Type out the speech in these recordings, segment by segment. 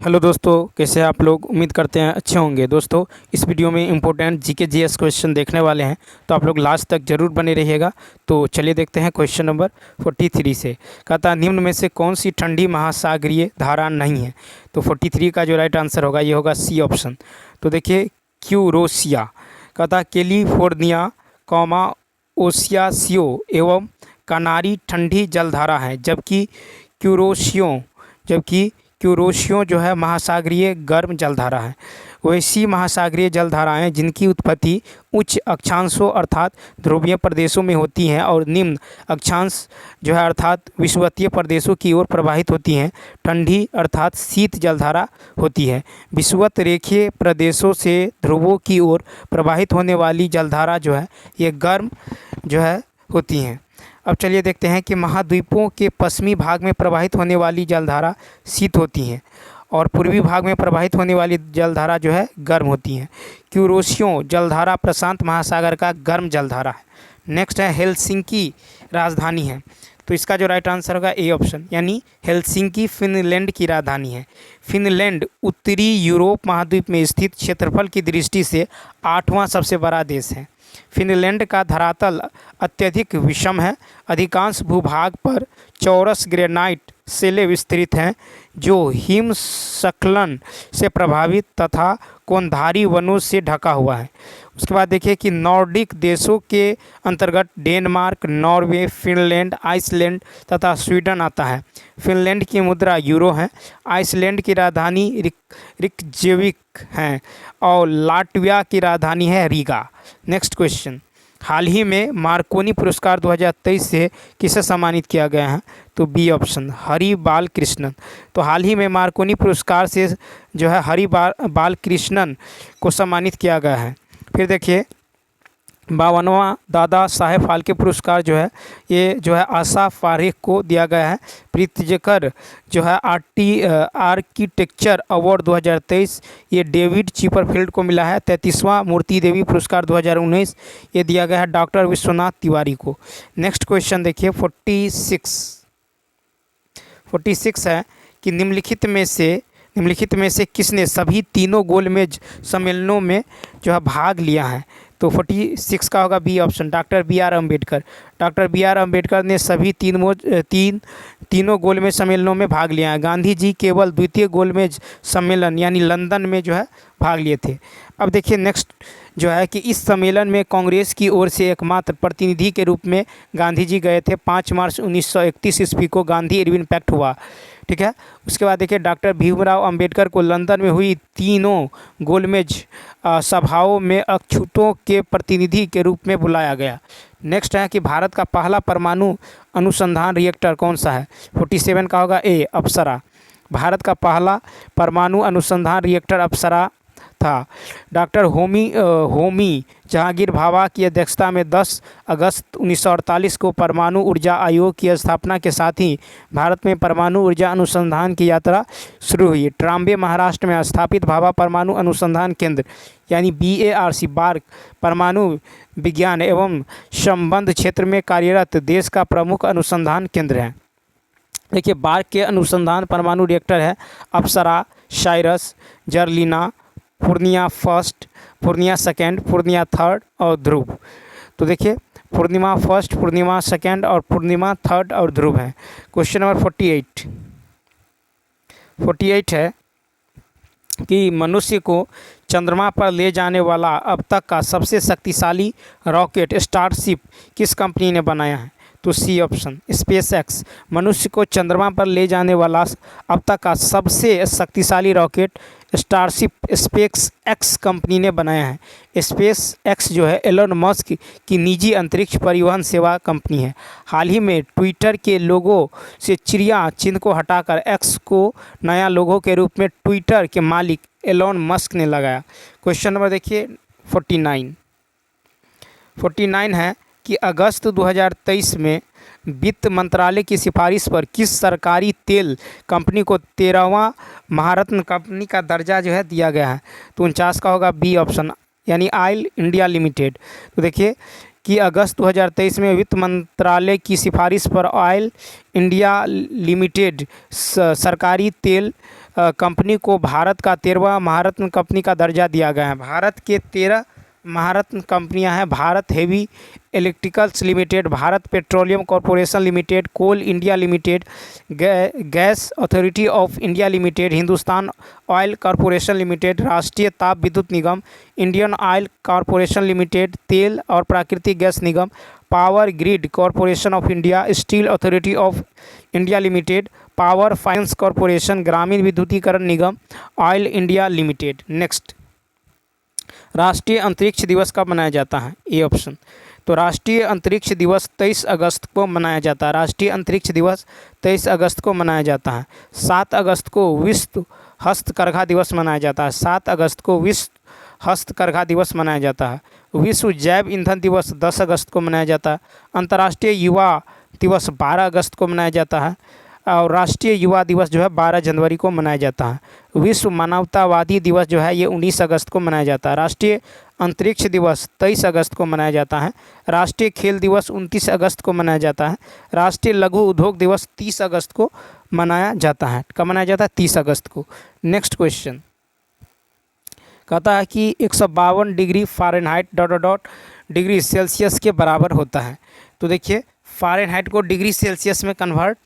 Hello दोस्तों, कैसे हैं आप लोग। उम्मीद करते हैं अच्छे होंगे। दोस्तों, इस वीडियो में इंपॉर्टेंट जीके जीएस क्वेश्चन देखने वाले हैं, तो आप लोग लास्ट तक जरूर बने रहिएगा। तो चलिए देखते हैं क्वेश्चन नंबर 43 से। कहता है निम्न में से कौन सी ठंडी महासागरीय धारा नहीं है। तो 43 का जो राइट आंसर होगा ये होगा सी ऑप्शन। तो देखिए क्यूरोसिया। कहता कैलिफोर्निया ओसियासियो एवं कनारी ठंडी जलधारा है, जबकि क्यूरोशियो जो है महासागरीय गर्म जलधारा है। वैसी महासागरीय जलधाराएं जिनकी उत्पत्ति उच्च अक्षांशों अर्थात ध्रुवीय प्रदेशों में होती हैं और निम्न अक्षांश जो है अर्थात विषुवतीय प्रदेशों की ओर प्रवाहित होती हैं, ठंडी अर्थात शीत जलधारा होती है। विषुवत रेखीय प्रदेशों से ध्रुवों की ओर प्रवाहित होने वाली जलधारा जो है ये गर्म जो है होती हैं। अब चलिए देखते हैं कि महाद्वीपों के पश्चिमी भाग में प्रवाहित होने वाली जलधारा शीत होती हैं और पूर्वी भाग में प्रवाहित होने वाली जलधारा जो है गर्म होती हैं। क्यूरोशियो जलधारा प्रशांत महासागर का गर्म जलधारा है। नेक्स्ट है हेलसिंकी राजधानी है। तो इसका जो राइट आंसर होगा ए ऑप्शन, यानी हेलसिंकी फिनलैंड की राजधानी है। फिनलैंड उत्तरी यूरोप महाद्वीप में स्थित क्षेत्रफल की दृष्टि से 8वां सबसे बड़ा देश है। फिनलैंड का धरातल अत्यधिक विषम है। अधिकांश भूभाग पर चौरस ग्रेनाइट शिले विस्तृत हैं जो हिमस्खलन से प्रभावित तथा कोनधारी वनों से ढका हुआ है। उसके बाद देखिए कि नॉर्डिक देशों के अंतर्गत डेनमार्क, नॉर्वे, फिनलैंड, आइसलैंड तथा स्वीडन आता है। फिनलैंड की मुद्रा यूरो है। आइसलैंड की राजधानी रिकजेविक है और लाटविया की राजधानी है रीगा। नेक्स्ट क्वेश्चन, हाल ही में मार्कोनी पुरस्कार 2023 से किसे सम्मानित किया गया है। तो बी ऑप्शन, हरि बाल कृष्णन। तो हाल ही में मार्कोनी पुरस्कार से जो है हरि बाल कृष्णन को सम्मानित किया गया है। फिर देखिए 52वां दादा साहेब फाल्के पुरस्कार जो है ये जो है आशा पारेख को दिया गया है। प्रीतिजकर जो है आर्किटेक्चर अवार्ड 2023 ये डेविड चिपरफील्ड को मिला है। 33वां मूर्ति देवी पुरस्कार 2019 ये दिया गया है डॉक्टर विश्वनाथ तिवारी को। नेक्स्ट क्वेश्चन देखिए 46 है कि निम्नलिखित में से किसने सभी तीनों गोलमेज सम्मेलनों में जो है भाग लिया है। तो 46 का होगा B option, doctor B R Ambedkar. Doctor B R Ambedkar ने सभी तीनों गोलमेज सम्मेलनों में भाग लिया है। गांधी जी केवल द्वितीय गोलमेज सम्मेलन यानी लंदन में जो है भाग लिए थे। अब देखिए नेक्स्ट जो है कि इस सम्मेलन में कांग्रेस की ओर से एकमात्र प्रतिनिधि के रूप में गांधी जी गए थे। 5 मार्च 1931 ईस्वी को गांधी इरविन पैक्ट हुआ, ठीक है। उसके बाद देखिए डॉक्टर भीमराव अंबेडकर को लंदन में हुई तीनों गोलमेज सभाओं में अछूतों के प्रतिनिधि के रूप में बुलाया गया। नेक्स्ट है कि भारत का पहला परमाणु अनुसंधान रिएक्टर कौन सा है। 47 का होगा ए अप्सरा। भारत का पहला परमाणु अनुसंधान रिएक्टर अप्सरा था। डॉक्टर होमी जहांगीर भाभा की अध्यक्षता में 10 अगस्त 1948 को परमाणु ऊर्जा आयोग की स्थापना के साथ ही भारत में परमाणु ऊर्जा अनुसंधान की यात्रा शुरू हुई। ट्राम्बे महाराष्ट्र में स्थापित भाभा परमाणु अनुसंधान केंद्र यानी BARC बार्क परमाणु विज्ञान एवं संबंध क्षेत्र में कार्यरत देश का प्रमुख अनुसंधान केंद्र है। देखिए बार्क के अनुसंधान परमाणु रिएक्टर है Apsara, Cirus, Zerlina, Purnia first, Purnia second, Purnia third और ध्रुव। तो देखिए पूर्णिमा फर्स्ट, पूर्णिमा सेकेंड और पूर्णिमा थर्ड और ध्रुव है। क्वेश्चन नंबर 48 है कि मनुष्य को चंद्रमा पर ले जाने वाला अब तक का सबसे शक्तिशाली रॉकेट स्टारशिप किस कंपनी ने बनाया है। तो सी ऑप्शन, स्पेसएक्स। मनुष्य को चंद्रमा पर ले जाने वाला अब तक का सबसे शक्तिशाली rocket starship space x company ने बनाया है। स्पेस एक्स जो है एलोन मस्क की निजी अंतरिक्ष परिवहन सेवा कंपनी है। हाल ही में ट्विटर के लोगो से चिड़िया चिन्ह को हटाकर एक्स को नया लोगो के रूप में ट्विटर के मालिक एलोन मस्क ने लगाया। क्वेश्चन नंबर देखिए 49 है कि अगस्त 2023 में वित्त मंत्रालय की सिफारिश पर किस सरकारी तेल कंपनी को 13वां महारत्न कंपनी का दर्जा जो है दिया गया है। तो 49 का होगा बी ऑप्शन, यानी ऑयल इंडिया लिमिटेड। तो देखिए कि अगस्त 2023 में वित्त मंत्रालय की सिफारिश पर ऑयल इंडिया लिमिटेड सरकारी तेल कंपनी को भारत का 13वां महारत्न कंपनी का दर्जा दिया गया है। भारत के 13 महारत्न कंपनियां हैं: Bharat heavy electricals limited, Bharat petroleum corporation limited, coal India limited, gas authority of India limited, Hindustan oil corporation limited, राष्ट्रीय ताप विद्युत निगम, इंडियन ऑयल कॉरपोरेशन लिमिटेड, तेल और प्राकृतिक गैस निगम, power grid corporation of India, steel authority of India limited, power finance corporation, ग्रामीण विद्युतीकरण निगम, ऑयल इंडिया लिमिटेड। नेक्स्ट, राष्ट्रीय अंतरिक्ष दिवस कब मनाया जाता है? A option. तो राष्ट्रीय अंतरिक्ष दिवस 23 अगस्त को मनाया जाता है। राष्ट्रीय अंतरिक्ष दिवस 23 अगस्त को मनाया जाता है। 7 अगस्त को विश्व हस्तकरघा दिवस मनाया जाता है। 7 अगस्त को विश्व हस्तकरघा दिवस मनाया जाता है। विश्व जैव ईंधन दिवस 10 अगस्त को मनाया जाता है। अंतर्राष्ट्रीय युवा दिवस 12 अगस्त को मनाया जाता है और राष्ट्रीय युवा दिवस जो है 12 जनवरी को मनाया जाता है। विश्व मानवतावादी दिवस जो है ये 19 अगस्त को मनाया जाता है। राष्ट्रीय अंतरिक्ष दिवस 23 अगस्त को मनाया जाता है। राष्ट्रीय खेल दिवस 29 अगस्त को मनाया जाता है। राष्ट्रीय लघु उद्योग दिवस 30 अगस्त को मनाया जाता है। कब मनाया जाता है? 30 अगस्त को। नेक्स्ट क्वेश्चन कहता है कि 152 डिग्री फ़ारेनहाइट ... डिग्री सेल्सियस के बराबर होता है। तो देखिए, फ़ारेनहाइट को डिग्री सेल्सियस में कन्वर्ट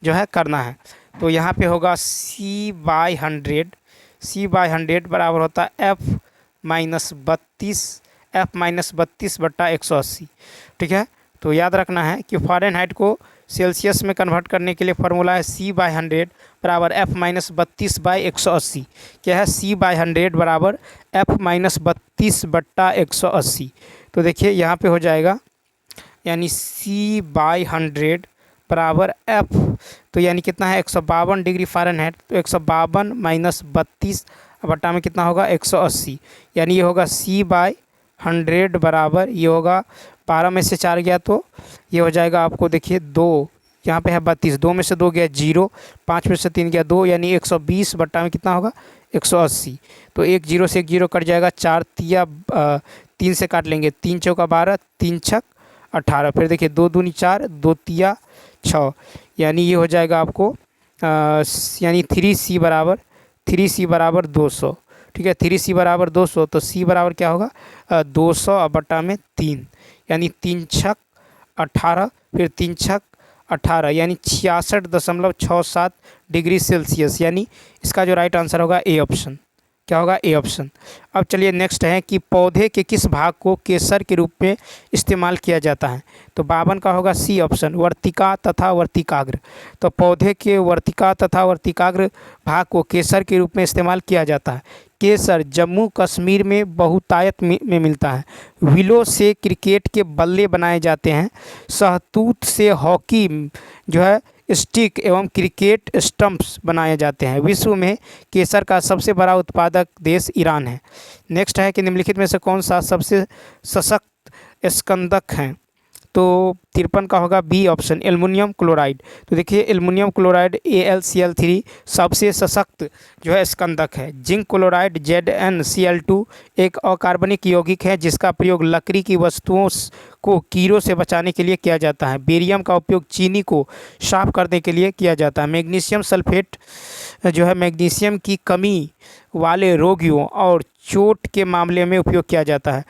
जो है करना है। तो यहाँ पे होगा C/100 बराबर होता है F-32/180। ठीक है, तो याद रखना है कि फ़ारेनहाइट को सेल्सियस में कन्वर्ट करने के लिए फार्मूला है C/100 बराबर F-32/180। क्या है? C/100 बराबर F-32/180। तो देखिए यहाँ पे हो जाएगा, यानी C/100 बराबर F, तो यानी कितना है? 152 डिग्री फ़ारेनहाइट। तो 152 - 32 बट्टा में कितना होगा? 180। यानी ये होगा C/100 बराबर, ये होगा 12 में से 4 गया तो ये हो जाएगा आपको, देखिए 2, यहाँ पे है 32, 2 में से 2 गया 0, 5 में से 3 गया 2, यानी 120 बट्टा में कितना होगा? 180। तो एक 0 से एक 0 कट जाएगा, 4 तिया 3 से काट लेंगे, 3 चौका 12, 3 छक 18। फिर देखिए 2 दूनी 4, 2 तिया 6, यानी ये हो जाएगा आपको यानी 3C बराबर 200। ठीक है, 3C बराबर 200, तो C बराबर क्या होगा? 200 बट्टा में 3, यानी 3 छक 18, फिर 3 छक 18, यानी 66.67 डिग्री सेल्सियस। यानी इसका जो राइट आंसर होगा ए ऑप्शन। क्या होगा? A option. अब चलिए नेक्स्ट है कि पौधे के किस भाग को केसर के रूप में इस्तेमाल किया जाता है? तो 52 का होगा सी ऑप्शन, वर्तिका तथा वर्तिकाग्र। तो पौधे के वर्तिका तथा वर्तिकाग्र भाग को केसर के रूप में इस्तेमाल किया जाता है। केसर जम्मू कश्मीर में बहुतायत में मिलता है। विलो से क्रिकेट के बल्ले बनाए जाते हैं। शहतूत से हॉकी जो है स्टिक एवं क्रिकेट स्टंप्स बनाए जाते हैं। विश्व में केसर का सबसे बड़ा उत्पादक देश ईरान है। नेक्स्ट है कि निम्नलिखित में से कौन सा सबसे सशक्त स्कंदक है? तो 53 का होगा बी ऑप्शन, एल्युमिनियम क्लोराइड। तो देखिए एल्युमिनियम क्लोराइड AlCl3 सबसे सशक्त जो है स्कंदक है। जिंक क्लोराइड ZnCl2 एक अकार्बनिक यौगिक है जिसका प्रयोग लकड़ी की वस्तुओं को कीड़ों से बचाने के लिए किया जाता है। बेरियम का उपयोग चीनी को साफ करने के लिए किया जाता है। मैग्नीशियम सल्फेट जो है मैग्नीशियम की कमी वाले रोगियों और चोट के मामले में उपयोग किया जाता है।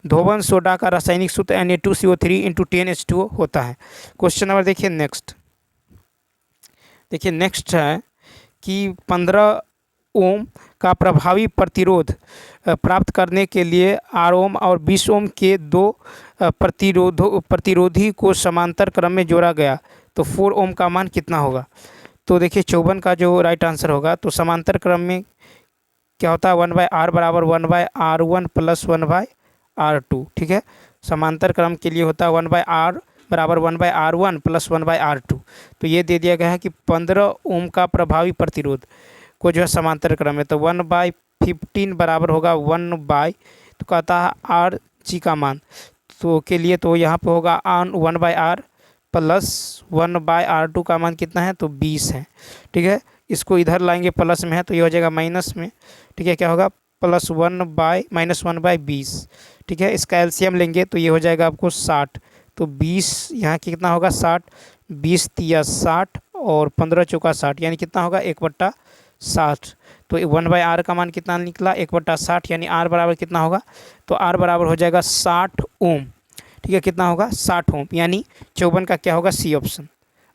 धोवन सोडा का रासायनिक सूत्र Na2CO3 × 10H2O होता है। क्वेश्चन नंबर देखिए नेक्स्ट। देखिए नेक्स्ट है कि 15 ओम का प्रभावी प्रतिरोध प्राप्त करने के लिए 8 ओम और 20 ओम के दो प्रतिरोधी को समांतर क्रम में जोड़ा गया तो 4 ओम का मान कितना होगा? तो देखिए 54 का जो राइट आंसर होगा, तो समांतर क्रम में क्या होता है? 1/r बराबर 1/r1 + 1/r2। ठीक है, समांतर क्रम के लिए होता है 1/r बराबर 1/r1 + 1/r2। तो ये दे दिया गया है कि 15 ओम का प्रभावी प्रतिरोध को जो है समांतर क्रम है, तो 1/15 बराबर होगा 1/, तो कहता है Rg का मान तो के लिए, तो यहाँ पे होगा 1/r + 1/r2 का मान कितना है? तो 20 है। ठीक है, इसको इधर लाएंगे प्लस में है तो ये हो जाएगा माइनस में। ठीक है, क्या होगा? +1/-20। ठीक है, इसका एलसीएम लेंगे तो ये हो जाएगा आपको 60। तो 20 यहाँ कितना होगा? 60, 20 × 60 और 15 × 60, यानी कितना होगा? 1/60। तो 1/r का मान कितना निकला 1/60, यानी r बराबर कितना होगा, तो r बराबर हो जाएगा 60 ओम। ठीक है, कितना होगा 60 ओम, यानी 54 का क्या होगा, सी ऑप्शन।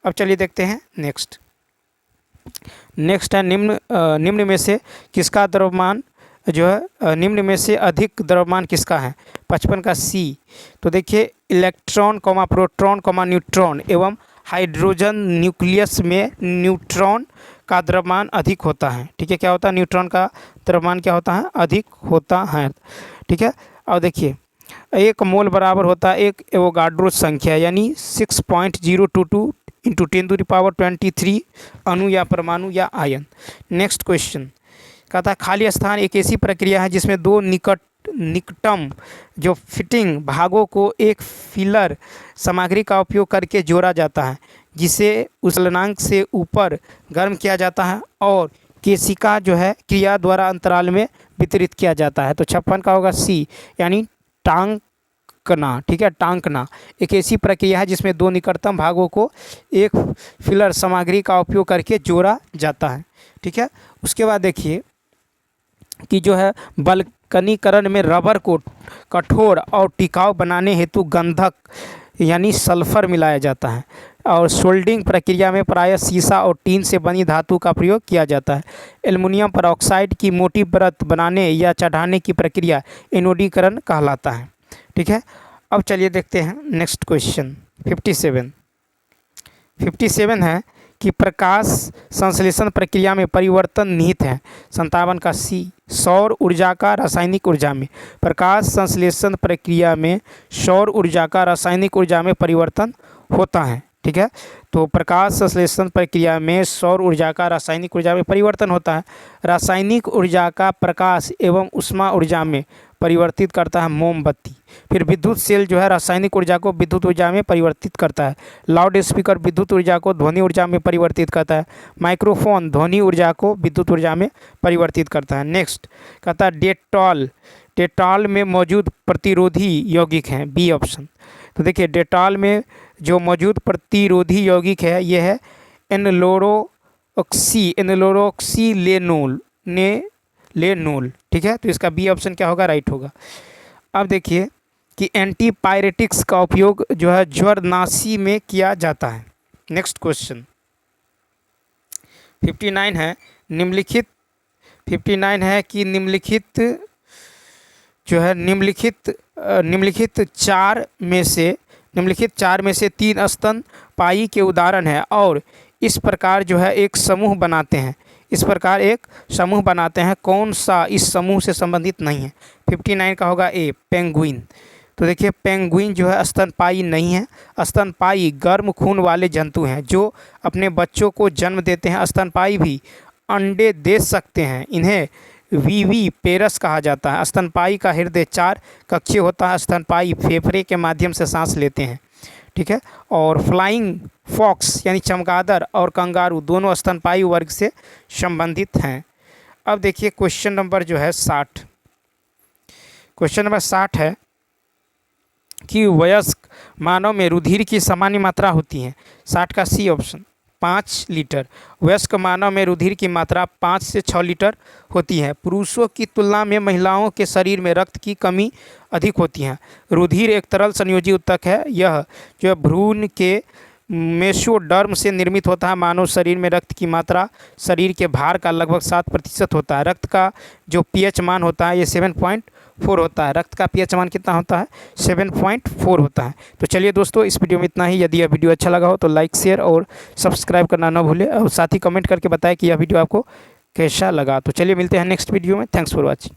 अब चलिए देखते हैं नेक्स्ट है निम्न में से किसका द्रव्यमान जो है निम्न में से अधिक द्रव्यमान किसका है, 55 का सी। तो देखिए electron comma proton comma neutron एवं हाइड्रोजन न्यूक्लियस में न्यूट्रॉन का द्रव्यमान अधिक होता है। ठीक है, क्या होता है, न्यूट्रॉन का द्रव्यमान क्या होता है, अधिक होता है। ठीक है, और देखिए 1 मोल बराबर होता है एक एवोगाड्रो संख्या, यानी 6.022 इंटू 10⁻23 अणु या परमाणु या आयन। नेक्स्ट क्वेश्चन कहता है खाली स्थान एक ऐसी प्रक्रिया है जिसमें दो निकटम जो फिटिंग भागों को एक फिलर सामग्री का उपयोग करके जोड़ा जाता है, जिसे उछलनांक से ऊपर गर्म किया जाता है और केशिका जो है क्रिया द्वारा अंतराल में वितरित किया जाता है। तो 56 का होगा सी, यानी टांकना। ठीक है, टांकना एक ऐसी प्रक्रिया है जिसमें दो निकटतम भागों को एक फिलर सामग्री का उपयोग करके जोड़ा जाता है। ठीक है, उसके बाद देखिए कि जो है बल्कनीकरण में रबर को कठोर और टिकाऊ बनाने हेतु गंधक यानी सल्फर मिलाया जाता है, और सोल्डिंग प्रक्रिया में प्रायः सीसा और टीन से बनी धातु का प्रयोग किया जाता है। एल्युमिनियम परऑक्साइड की मोटी परत बनाने या चढ़ाने की प्रक्रिया एनोडीकरण कहलाता है। ठीक है, अब चलिए देखते हैं नेक्स्ट क्वेश्चन 57 है कि प्रकाश संश्लेषण प्रक्रिया में परिवर्तन निहित है, 57 का सी। सौर ऊर्जा का रासायनिक ऊर्जा में, प्रकाश संश्लेषण प्रक्रिया में सौर ऊर्जा का रासायनिक ऊर्जा में परिवर्तन होता है। ठीक है, तो प्रकाश संश्लेषण प्रक्रिया में सौर ऊर्जा का रासायनिक ऊर्जा में परिवर्तन होता है। रासायनिक ऊर्जा का प्रकाश एवं ऊष्मा ऊर्जा में परिवर्तित करता है मोमबत्ती। फिर विद्युत सेल जो है रासायनिक ऊर्जा को विद्युत ऊर्जा में परिवर्तित करता है। लाउड स्पीकर विद्युत ऊर्जा को ध्वनि ऊर्जा में परिवर्तित करता है। माइक्रोफोन ध्वनि ऊर्जा को विद्युत ऊर्जा में परिवर्तित करता है। नेक्स्ट कहता है डेटॉल में मौजूद प्रतिरोधी यौगिक हैं, बी ऑप्शन। तो देखिए डेटॉल में जो मौजूद प्रतिरोधी यौगिक है यह है एनलोरोक्सीलेनोल। ठीक है, तो इसका बी ऑप्शन क्या होगा, राइट होगा। अब देखिए कि एंटीपायरेटिक्स का उपयोग जो है ज्वरनाशी में किया जाता है। नेक्स्ट क्वेश्चन 59 है कि निम्नलिखित चार में से 3 स्तनपायी के उदाहरण है और इस प्रकार जो है एक समूह बनाते हैं। कौन सा इस समूह से संबंधित नहीं है। 59 का होगा ए, पेंगुइन। तो देखिए पेंगुइन जो है स्तनपायी नहीं है। स्तनपायी गर्म खून वाले जंतु हैं जो अपने बच्चों को जन्म देते हैं। स्तनपायी भी अंडे दे सकते हैं। इन्हें विविपेरस कहा जाता है। स्तनपायी का हृदय 4 कक्षीय होता है। स्तनपायी फेफड़े के माध्यम से सांस लेते हैं। ठीक है, और फ्लाइंग फॉक्स यानी चमगादड़ और कंगारू दोनों स्तनपायी वर्ग से संबंधित हैं। अब देखिए क्वेश्चन नंबर जो है 60। क्वेश्चन नंबर 60 है कि वयस्क मानव में रुधिर की सामान्य मात्रा होती है। 60 का सी ऑप्शन, 5 लीटर। वयस्क मानव में रुधिर की मात्रा 5 से 6 लीटर होती है। पुरुषों की तुलना में महिलाओं के शरीर में रक्त की कमी अधिक होती है। रुधिर एक तरल संयोजी ऊतक है। यह जो भ्रूण के मेसोडर्म से निर्मित होता है। मानव शरीर में रक्त की मात्रा शरीर के भार का लगभग 7% होता है। रक्त का जो पीएच मान होता है ये 7.4 होता है। रक्त का पीएच मान कितना होता है, 7.4 होता है। तो चलिए दोस्तों, इस वीडियो में इतना ही। यदि यह वीडियो अच्छा लगा हो तो लाइक, शेयर और सब्सक्राइब करना न भूलें, और साथ ही कमेंट करके बताएं कि यह वीडियो आपको कैसा लगा। तो चलिए मिलते हैं नेक्स्ट वीडियो में। Thanks for watching.